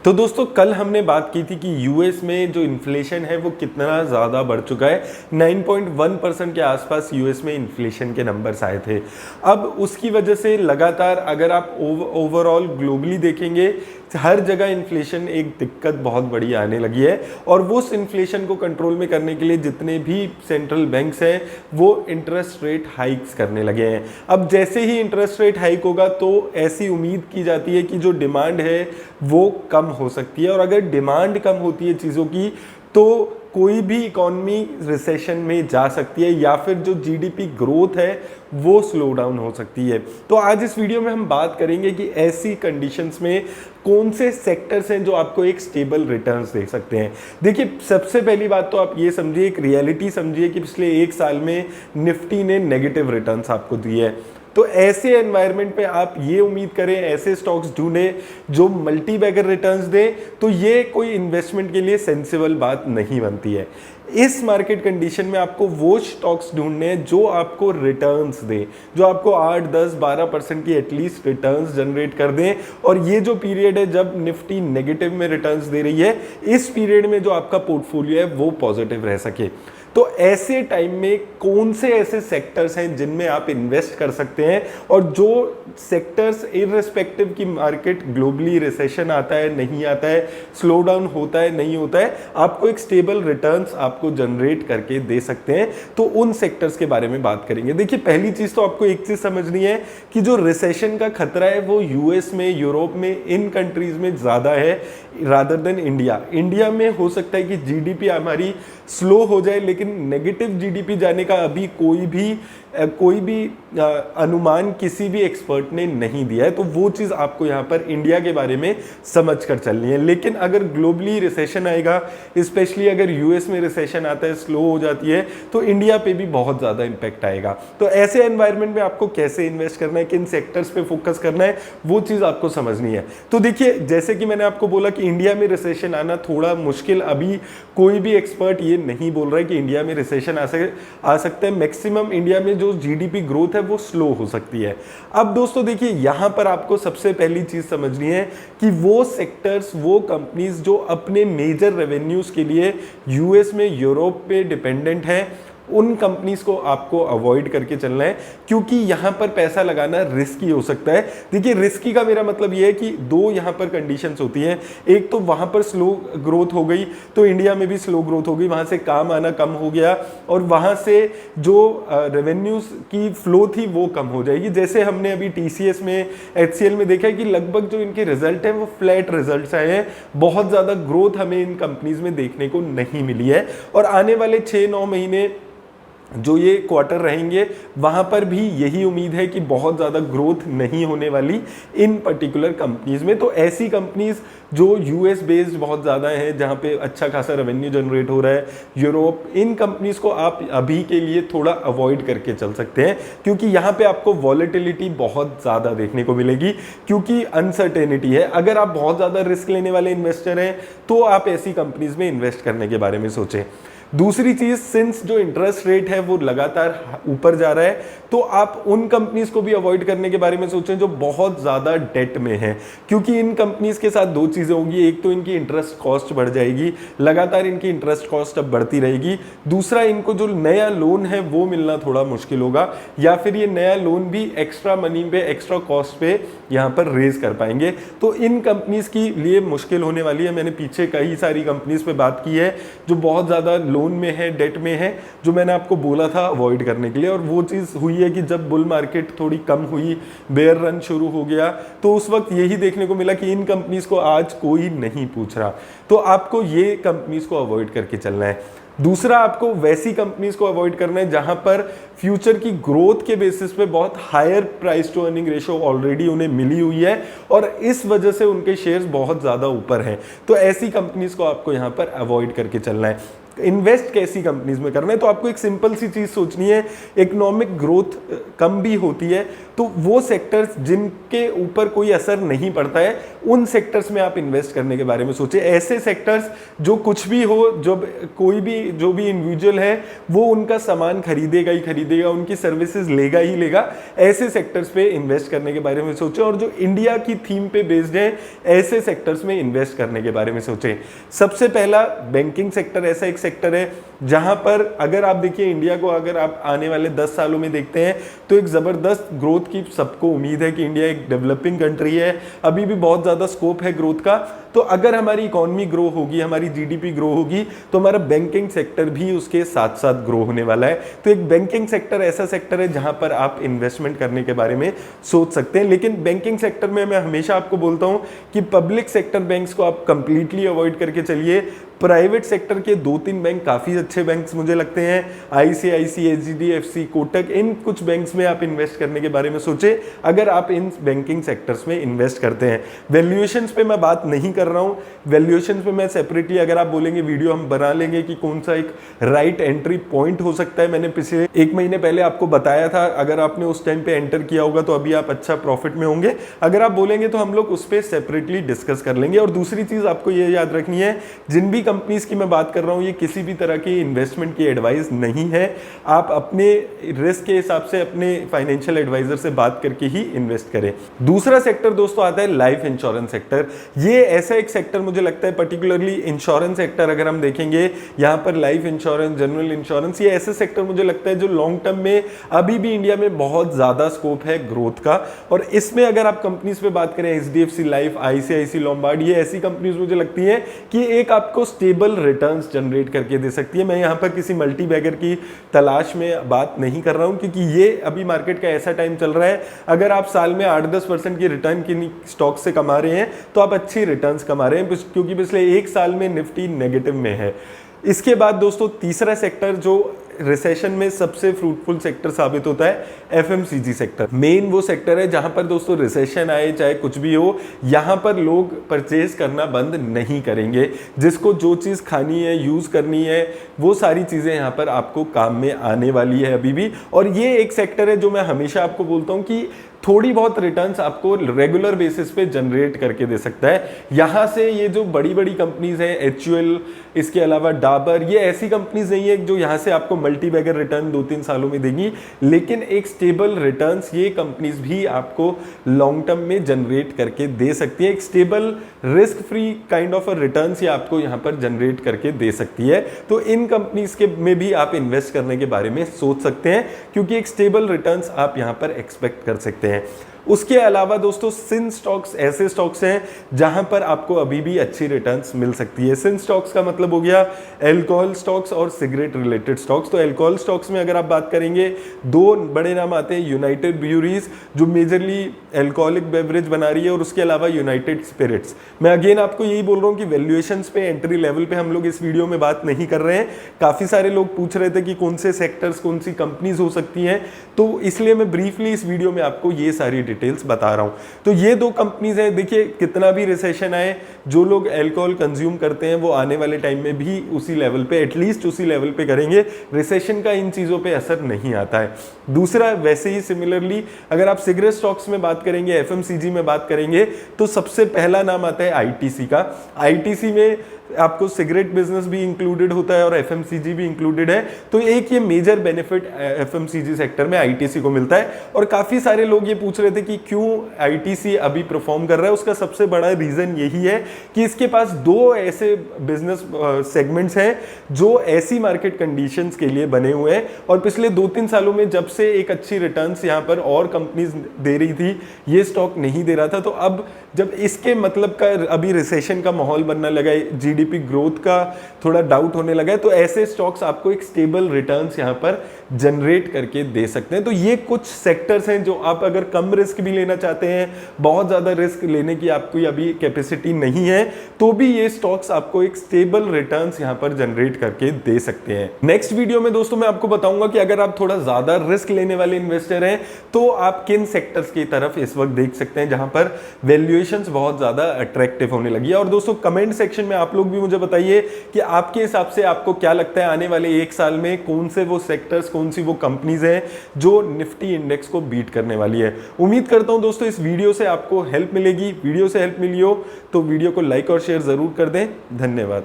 तो दोस्तों कल हमने बात की थी कि यूएस में जो इन्फ्लेशन है वो कितना ज़्यादा बढ़ चुका है। 9.1% के आसपास यूएस में इन्फ्लेशन के नंबर्स आए थे। अब उसकी वजह से लगातार अगर आप ओवरऑल ग्लोबली देखेंगे हर जगह इन्फ्लेशन एक दिक्कत बहुत बड़ी आने लगी है और वो उस इन्फ्लेशन को कंट्रोल में करने के लिए जितने भी सेंट्रल बैंक्स हैं वो इंटरेस्ट रेट हाइक्स करने लगे हैं। अब जैसे ही इंटरेस्ट रेट हाइक होगा तो ऐसी उम्मीद की जाती है कि जो डिमांड है वो कम हो सकती है और अगर डिमांड कम होती है चीज़ों की तो कोई भी इकॉनमी रिसेशन में जा सकती है या फिर जो जीडीपी ग्रोथ है वो स्लो डाउन हो सकती है। तो आज इस वीडियो में हम बात करेंगे कि ऐसी कंडीशंस में कौन से सेक्टर्स हैं जो आपको एक स्टेबल रिटर्न्स दे सकते हैं। देखिए सबसे पहली बात तो आप ये समझिए, एक रियलिटी समझिए कि पिछले एक साल में निफ्टी ने नेगेटिव रिटर्न्स आपको दिए है। तो ऐसे एनवायरनमेंट पे आप ये उम्मीद करें, ऐसे स्टॉक्स ढूंढें जो मल्टी बैगर रिटर्न्स दें, तो ये कोई इन्वेस्टमेंट के लिए सेंसिबल बात नहीं बनती है। इस मार्केट कंडीशन में आपको वो स्टॉक्स ढूंढने हैं जो आपको रिटर्न्स दें, जो आपको 8, 10, 12% की एटलीस्ट रिटर्न्स जनरेट कर दें। और ये जो पीरियड है जब निफ्टी नेगेटिव में रिटर्न्स दे रही है, इस पीरियड में जो आपका पोर्टफोलियो है वो पॉजिटिव रह सके। तो ऐसे टाइम में कौन से ऐसे सेक्टर्स हैं जिनमें आप इन्वेस्ट कर सकते हैं और जो सेक्टर्स इररिस्पेक्टिव की मार्केट ग्लोबली रिसेशन आता है नहीं आता है, स्लो डाउन होता है नहीं होता है, आपको एक स्टेबल रिटर्न्स आपको जनरेट करके दे सकते हैं। तो उन सेक्टर्स के बारे में बात करेंगे। देखिए पहली चीज तो आपको एक चीज समझनी है कि जो रिसेशन का खतरा है वो यूएस में, यूरोप में, इन कंट्रीज में ज्यादा है रादर देन इंडिया। इंडिया में हो सकता है कि जीडीपी हमारी स्लो हो जाए लेकिन नेगेटिव जीडीपी जाने का अभी कोई भी अनुमान किसी भी एक्सपर्ट ने नहीं दिया है। तो वो चीज़ आपको यहाँ पर इंडिया के बारे में समझ कर चलनी है। लेकिन अगर ग्लोबली रिसेशन आएगा, स्पेशली अगर यूएस में रिसेशन आता है, स्लो हो जाती है, तो इंडिया पे भी बहुत ज़्यादा इम्पैक्ट आएगा। तो ऐसे एनवायरनमेंट में आपको कैसे इन्वेस्ट करना है, किन सेक्टर्स पे फोकस करना है, वो चीज़ आपको समझनी है। तो देखिए जैसे कि मैंने आपको बोला कि इंडिया में रिसेशन आना थोड़ा मुश्किल, अभी कोई भी एक्सपर्ट ये नहीं बोल रहा है कि इंडिया में रिसेशन आ सकता है। मैक्सिमम इंडिया में जो जीडीपी ग्रोथ है वो स्लो हो सकती है। अब दोस्तों देखिए यहां पर आपको सबसे पहली चीज समझनी है कि वो सेक्टर्स, वो कंपनीज जो अपने मेजर रेवेन्यूज के लिए यूएस में, यूरोप पे डिपेंडेंट है, उन कंपनीज को आपको अवॉइड करके चलना है क्योंकि यहां पर पैसा लगाना रिस्की हो सकता है। देखिए रिस्की का मेरा मतलब यह है कि दो यहां पर कंडीशंस होती हैं। एक तो वहां पर स्लो ग्रोथ हो गई तो इंडिया में भी स्लो ग्रोथ हो गई, वहां से काम आना कम हो गया और वहां से जो रेवेन्यूज की फ्लो थी वो कम हो जाएगी। जैसे हमने अभी टीसीएस में, एचसीएल में देखा है कि लगभग जो इनके रिजल्ट है वो फ्लैट रिजल्ट आए हैं, बहुत ज्यादा ग्रोथ हमें इन कंपनीज में देखने को नहीं मिली है। और आने वाले 6-9 महीने जो ये क्वार्टर रहेंगे वहां पर भी यही उम्मीद है कि बहुत ज़्यादा ग्रोथ नहीं होने वाली इन पर्टिकुलर कंपनीज में। तो ऐसी कंपनीज जो यूएस बेस्ड बहुत ज़्यादा हैं, जहां पे अच्छा खासा रेवेन्यू जनरेट हो रहा है, यूरोप, इन कंपनीज को आप अभी के लिए थोड़ा अवॉइड करके चल सकते हैं क्योंकि यहाँ पे आपको वॉलेटिलिटी बहुत ज़्यादा देखने को मिलेगी क्योंकि अनसर्टेनिटी है। अगर आप बहुत ज़्यादा रिस्क लेने वाले इन्वेस्टर हैं तो आप ऐसी कंपनीज में इन्वेस्ट करने के बारे में सोचें। दूसरी चीज, सिंस जो इंटरेस्ट रेट है वो लगातार ऊपर जा रहा है तो आप उन कंपनीज को भी अवॉइड करने के बारे में सोचें जो बहुत ज्यादा डेट में है क्योंकि इन कंपनीज के साथ दो चीजें होंगी। एक तो इनकी इंटरेस्ट कॉस्ट बढ़ जाएगी, लगातार इनकी इंटरेस्ट कॉस्ट अब बढ़ती रहेगी। दूसरा, इनको जो नया लोन है वो मिलना थोड़ा मुश्किल होगा या फिर ये नया लोन भी एक्स्ट्रा मनी पे, एक्स्ट्रा कॉस्ट पे यहाँ पर रेज कर पाएंगे। तो इन कंपनीज की लिए मुश्किल होने वाली है। मैंने पीछे कई सारी कंपनीज पे बात की है जो बहुत ज्यादा लोन में है, डेट में है, जो मैंने आपको बोला था अवॉइड करने के लिए। और वो चीज़ हुई है कि जब बुल मार्केट थोड़ी कम हुई, बेयर रन शुरू हो गया, तो उस वक्त यही देखने को मिला कि इन कंपनीज को आज कोई नहीं पूछ रहा। तो आपको ये कंपनीज को अवॉइड करके चलना है। दूसरा, आपको वैसी कंपनीज को अवॉइड करना है जहां पर फ्यूचर की ग्रोथ के बेसिस पे बहुत higher price to earning ratio already उन्हें मिली हुई है और इस वजह से उनके शेयर्स बहुत ज़्यादा ऊपर हैं। तो ऐसी कंपनीज को आपको यहां पर अवॉइड करके चलना है। इन्वेस्ट कैसी कंपनीज में करना है, तो आपको एक सिंपल सी चीज सोचनी है, इकोनॉमिक ग्रोथ कम भी होती है तो वो सेक्टर्स जिनके ऊपर कोई असर नहीं पड़ता है उन सेक्टर्स में आप इन्वेस्ट करने के बारे में सोचें। ऐसे सेक्टर्स जो कुछ भी हो, जब कोई भी जो भी इंडिविजुअल है वो उनका सामान खरीदेगा ही खरीदेगा, खरीदेगा, उनकी सर्विसेज लेगा ही लेगा, ऐसे सेक्टर्स पे इन्वेस्ट करने के बारे में सोचें और जो इंडिया की थीम पे बेस्ड है ऐसे सेक्टर्स में इन्वेस्ट करने के बारे में सोचें। सबसे पहला बैंकिंग सेक्टर ऐसा एक सेक्टर है जहां पर अगर आप देखिए इंडिया को अगर आप आने वाले 10 सालों में देखते हैं तो एक जबरदस्त ग्रोथ की सबको उम्मीद है कि इंडिया एक डेवलपिंग कंट्री है, अभी भी बहुत ज्यादा स्कोप है ग्रोथ का। तो अगर हमारी इकोनॉमी ग्रो होगी, हमारी जीडीपी ग्रो होगी, तो हमारा बैंकिंग सेक्टर भी उसके साथ साथ ग्रो होने वाला है। तो एक बैंकिंग सेक्टर ऐसा सेक्टर है जहां पर आप इन्वेस्टमेंट करने के बारे में सोच सकते हैं। लेकिन बैंकिंग सेक्टर में मैं हमेशा आपको बोलता हूं कि पब्लिक सेक्टर बैंक्स को आप कंप्लीटली अवॉइड करके चलिए। प्राइवेट सेक्टर के 2-3 बैंक काफी अच्छे बैंक्स मुझे लगते हैं, आईसीआईसी, एचडीएफसी, कोटक, इन कुछ बैंक्स में आप इन्वेस्ट करने के बारे में सोचें अगर आप इन बैंकिंग सेक्टर्स में इन्वेस्ट करते हैं। वैल्यूएशंस पे मैं बात नहीं कर रहा हूं, वैल्यूएशंस पे मैं सेपरेटली अगर आप बोलेंगे वीडियो हम बना लेंगे कि कौन सा एक राइट एंट्री पॉइंट हो सकता है। मैंने पिछले 1 महीने पहले आपको बताया था, अगर आपने उस टाइम पे एंटर किया होगा तो अभी आप अच्छा प्रॉफिट में होंगे। अगर आप बोलेंगे तो हम लोग उस पर सेपरेटली डिस्कस कर लेंगे। और दूसरी चीज आपको ये याद रखनी है, जिन भी कंपनीज की मैं बात कर रहा हूं ये किसी भी तरह की इन्वेस्टमेंट की एडवाइस नहीं है, आप अपने रिस्क के हिसाब से अपने फाइनेंशियल एडवाइजर से बात करके ही इन्वेस्ट करें। दूसरा सेक्टर दोस्तों आता है लाइफ इंश्योरेंस सेक्टर। ये ऐसा एक सेक्टर मुझे लगता है पर्टिकुलरली इंश्योरेंस सेक्टर अगर हम देखेंगे यहां पर लाइफ इंश्योरेंस, जनरल इंश्योरेंस, ये ऐसे सेक्टर मुझे लगता है जो लॉन्ग टर्म में अभी भी इंडिया में बहुत ज्यादा स्कोप है ग्रोथ का। और इसमें अगर आप कंपनीज पे बात करें, एचडीएफसी लाइफ, आईसीआईसी लोम्बार्ड, ये ऐसी कंपनीज मुझे लगती है कि एक आपको स्टेबल रिटर्न्स जनरेट करके दे सकती है। मैं यहां पर किसी मल्टी बैगर की तलाश में बात नहीं कर रहा हूं क्योंकि ये अभी मार्केट का ऐसा टाइम चल रहा है, अगर आप साल में 8-10% की रिटर्न की स्टॉक से कमा रहे हैं तो आप अच्छी रिटर्न्स कमा रहे हैं, क्योंकि पिछले 1 साल में निफ्टी नेगेटिव में है। इसके बाद दोस्तों तीसरा सेक्टर जो रिसेशन में सबसे फ्रूटफुल सेक्टर साबित होता है, एफएमसीजी सेक्टर। मेन वो सेक्टर है जहां पर दोस्तों रिसेशन आए चाहे कुछ भी हो, यहां पर लोग परचेज करना बंद नहीं करेंगे। जिसको जो चीज खानी है, यूज करनी है, वो सारी चीजें यहां पर आपको काम में आने वाली है अभी भी। और ये एक सेक्टर है जो मैं हमेशा आपको बोलता हूं कि थोड़ी बहुत रिटर्न्स आपको रेगुलर बेसिस पे जनरेट करके दे सकता है। यहां से ये जो बड़ी बड़ी कंपनीज हैं, एचयूएल, इसके अलावा डाबर, ये ऐसी कंपनीज नहीं है जो यहां से आपको मल्टी बैगर रिटर्न 2-3 सालों में देंगी, लेकिन एक स्टेबल रिटर्न्स ये कंपनीज भी आपको लॉन्ग टर्म में जनरेट करके दे सकती है। एक stable risk free kind of returns ये आपको यहां पर जनरेट करके दे सकती है। तो इन कंपनीज के में भी आप इन्वेस्ट करने के बारे में सोच सकते हैं, क्योंकि एक स्टेबल रिटर्न्स आप यहां पर एक्सपेक्ट कर सकते हैं। उसके अलावा दोस्तों सिन स्टॉक्स ऐसे स्टॉक्स हैं जहां पर आपको अभी भी अच्छी रिटर्न्स मिल सकती है। सिन स्टॉक्स का मतलब हो गया अल्कोहल स्टॉक्स और सिगरेट रिलेटेड स्टॉक्स। तो अल्कोहल स्टॉक्स में अगर आप बात करेंगे, 2 बड़े नाम आते हैं, यूनाइटेड ब्रूअरीज जो मेजरली अल्कोहलिक बेवरेज बना रही है, और उसके अलावा यूनाइटेड स्पिरिट्स। मैं अगेन आपको यही बोल रहा हूं कि वैल्यूएशंस पे, एंट्री लेवल पे हम लोग इस वीडियो में बात नहीं कर रहे हैं। काफी सारे लोग पूछ रहे थे कि कौन से सेक्टर्स, कौन सी कंपनीज हो सकती हैं, तो इसलिए मैं ब्रीफली इस वीडियो में आपको ये सारी डिटेल्स बता रहा हूं। तो ये 2 कंपनीज हैं। देखिए कितना भी रिसेशन आए, जो लोग अल्कोहल कंज्यूम करते हैं वो आने वाले टाइम में भी उसी लेवल पे, एटलीस्ट उसी लेवल पे करेंगे। रिसेशन का इन चीजों पे असर नहीं आता है। दूसरा, वैसे ही सिमिलरली अगर आप सिगरेट स्टॉक्स में बात करेंगे, एफएमसीजी में बात करेंगे, तो सबसे पहला नाम आता है आईटीसी का। आईटीसी में आपको सिगरेट बिजनेस भी इंक्लूडेड होता है और एफएमसीजी भी इंक्लूडेड है। तो एक ये मेजर बेनिफिट एफएमसीजी सेक्टर में आईटीसी को मिलता है। और काफी सारे लोग ये पूछ रहे थे कि क्यों आईटीसी अभी परफॉर्म कर रहा है। उसका सबसे बड़ा रीजन यही है कि इसके पास 2 ऐसे बिजनेस सेगमेंट्स हैं जो ऐसी मार्केट कंडीशंस के लिए बने हुए हैं, और पिछले 2-3 सालों में जब से एक अच्छी रिटर्न्स यहाँ पर और कंपनीज दे रही थी, ये स्टॉक नहीं दे रहा था। तो अब जब इसके मतलब का अभी रिसेशन का माहौल बनने लगा है, जीडीपी ग्रोथ का थोड़ा डाउट होने लगा है, तो ऐसे स्टॉक्स आपको एक स्टेबल रिटर्न्स यहां पर जनरेट करके दे सकते हैं। तो ये कुछ सेक्टर्स हैं जो आप अगर कम रिस्क भी लेना चाहते हैं, बहुत ज्यादा रिस्क लेने की आपको अभी कैपेसिटी नहीं है, तो भी ये स्टॉक्स आपको एक स्टेबल रिटर्न्स यहां पर जनरेट करके दे सकते हैं। नेक्स्ट वीडियो में दोस्तों मैं आपको बताऊंगा कि अगर आप थोड़ा ज्यादा रिस्क लेने वाले इन्वेस्टर हैं तो आप किन सेक्टर्स की तरफ इस वक्त देख सकते हैं जहां पर वैल्यूएशंस बहुत ज्यादा अट्रैक्टिव होने लगी है। और दोस्तों कमेंट सेक्शन में आप लोग भी मुझे बताइए कि आपके हिसाब से आपको क्या लगता है आने वाले 1 साल में कौन से वो सेक्टर्स, कौन सी वो कंपनीज हैं जो निफ्टी इंडेक्स को बीट करने वाली है। उम्मीद करता हूं दोस्तों इस वीडियो से आपको हेल्प मिलेगी। वीडियो से हेल्प मिली हो तो वीडियो को लाइक और शेयर जरूर कर दें। धन्यवाद।